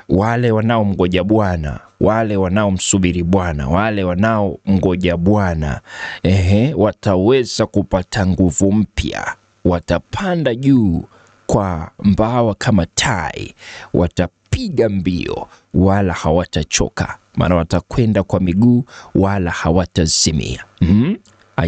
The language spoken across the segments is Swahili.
wale wanaomngoja Bwana, wale wanaomsubiri Bwana, wale wanaomngoja Bwana, wataweza kupata nguvu mpya. Watapanda juu kwa mbawa kama tai, watapiga mbio wala hawatachoka, maana watakwenda kwa miguu wala hawatazimia.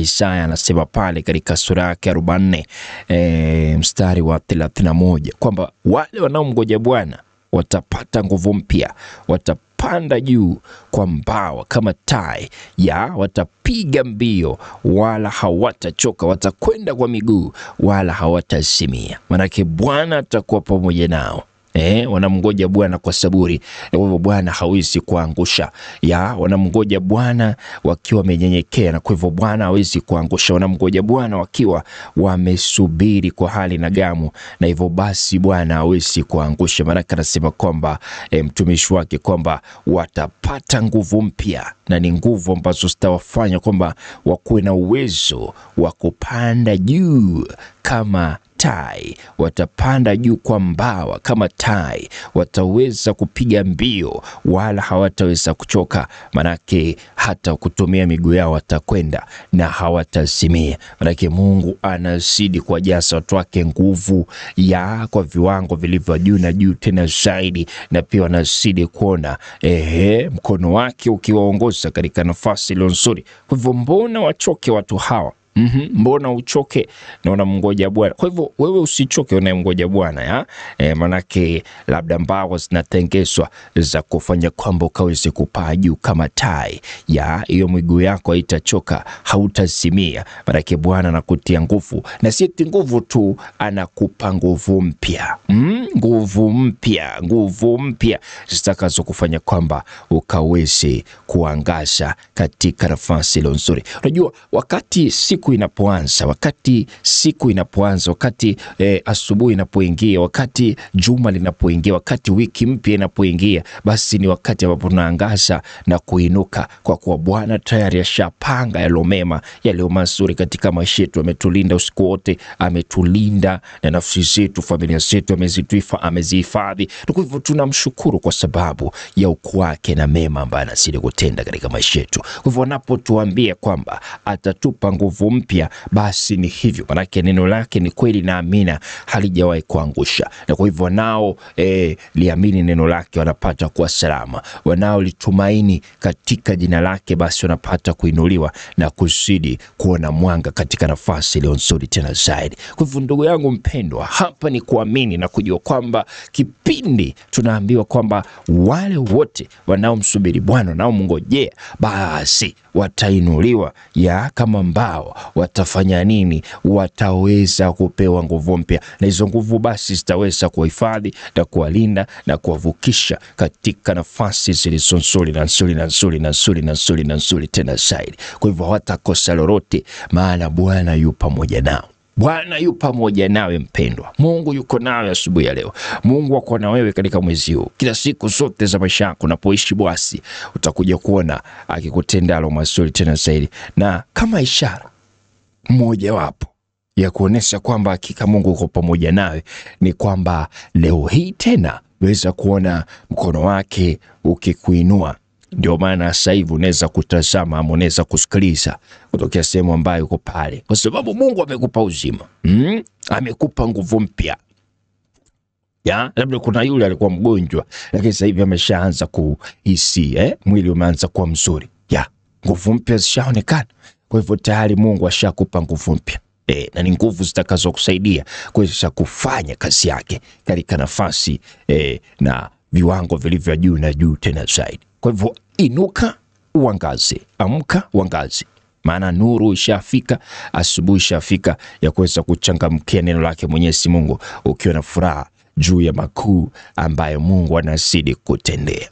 Isaya anasema pale katika sura yake 44 mstari wa 31 kwamba wale wanaomngoja Bwana watapata nguvu mpya, watapanda juu kwa mbawa kama tai, watapiga mbio wala hawatachoka, watakwenda kwa miguu wala hawatazimia. Manake Bwana atakuwa pamoja nao. Wanamngoja Bwana kwa saburi, na hivyo Bwana hawezi kuangusha. Wanamngoja Bwana wakiwa wamenyenyekea, na kwa hivyo Bwana hawezi kuangusha. Wanamngoja Bwana wakiwa wamesubiri kwa hali na gamu, na hivyo basi Bwana hawezi kuangusha. Maana anasema kwamba mtumishi wake kwamba watapata nguvu mpya, na ni nguvu ambazo zitawafanya kwamba wakuwe na uwezo wa kupanda juu kama tai. Watapanda juu kwa mbawa kama tai, wataweza kupiga mbio wala hawataweza kuchoka, manake hata kutumia miguu yao watakwenda na hawatazimia. Manake Mungu anazidi kuwajaza watu wake nguvu kwa viwango vilivyo juu na juu tena zaidi, na pia wanazidi kuona mkono wake ukiwaongoza katika nafasi iliyo nzuri. Kwa hivyo mbona wachoke watu hawa? Mbona uchoke na unamngoja Bwana? Kwa hivyo wewe usichoke unamngoja Bwana, manake labda mbawa zinatengenezwa za kufanya kwamba ukaweze kupaa juu kama tai. Hiyo miguu yako haitachoka, hautazimia, manake Bwana anakutia nguvu, na si nguvu tu, anakupa nguvu mpya. Nguvu mpya zitakazo kufanya kwamba ukaweze kuangaza katika nafasi ile nzuri. Unajua wakati siku inapoanza, wakati asubuhi inapoingia, wakati juma linapoingia, wakati wiki mpya inapoingia, basi ni wakati ambapo tunaangaza na kuinuka, kwa kuwa Bwana tayari ashapanga yale mema, yale mazuri katika maisha yetu. Ametulinda usiku wote, ametulinda na nafsi zetu, familia zetu amezihifadhi. Kwa hivyo tunamshukuru kwa sababu ya ukuu wake na mema ambayo anazidi kutenda katika maisha yetu. Kwa hivyo anapotuambia kwamba atatupa nguvu mpya, basi ni hivyo, manake neno lake ni kweli na amina, halijawahi kuangusha. Na kwa hivyo wanao liamini neno lake wanapata kuwa salama, wanao litumaini katika jina lake basi wanapata kuinuliwa na kuzidi kuona mwanga katika nafasi iliyo nzuri tena zaidi. Kwa hivyo ndugu yangu mpendwa, hapa ni kuamini na kujua kwamba kipindi tunaambiwa kwamba wale wote wanaomsubiri Bwana, wanaomngojea, basi watainuliwa kama mbao. Watafanya nini? Wataweza kupewa nguvu mpya, na hizo nguvu basi zitaweza kuhifadhi na kuwalinda na kuwavukisha katika nafasi zilizo nzuri tena zaidi. Kwa hivyo hawatakosa lolote, maana Bwana yu pamoja nao. Bwana yu pamoja nawe mpendwa. Mungu yuko nawe asubuhi ya leo. Mungu wako na wewe katika mwezi huu. Kila siku zote za maisha yako unapoishi, basi utakuja kuona akikutenda lo mazuri tena zaidi. Na kama ishara mmoja wapo ya kuonesha kwamba hakika Mungu yuko pamoja nawe, ni kwamba leo hii tena unaweza kuona mkono wake ukikuinua. Ndio maana sasa hivi unaweza kutazama ama unaweza kusikiliza kutokea sehemu ambayo uko pale, kwa sababu Mungu amekupa uzima. Amekupa nguvu mpya. Labda kuna yule alikuwa mgonjwa, lakini sasa hivi ameshaanza kuhisi, mwili umeanza kuwa mzuri. Nguvu mpya zishaonekana. Kwa hivyo tayari Mungu ashakupa nguvu mpya. Na ni nguvu zitakazo kusaidia kuweza kufanya kazi yake katika nafasi na viwango vilivyo juu na juu tena zaidi. Kwa hivyo inuka uangaze, amka uangaze, maana nuru ishafika, asubuhi ishafika ya kuweza kuchangamkia neno lake Mwenyezi Mungu, ukiwa na furaha juu ya makuu ambayo Mungu anazidi kutendea.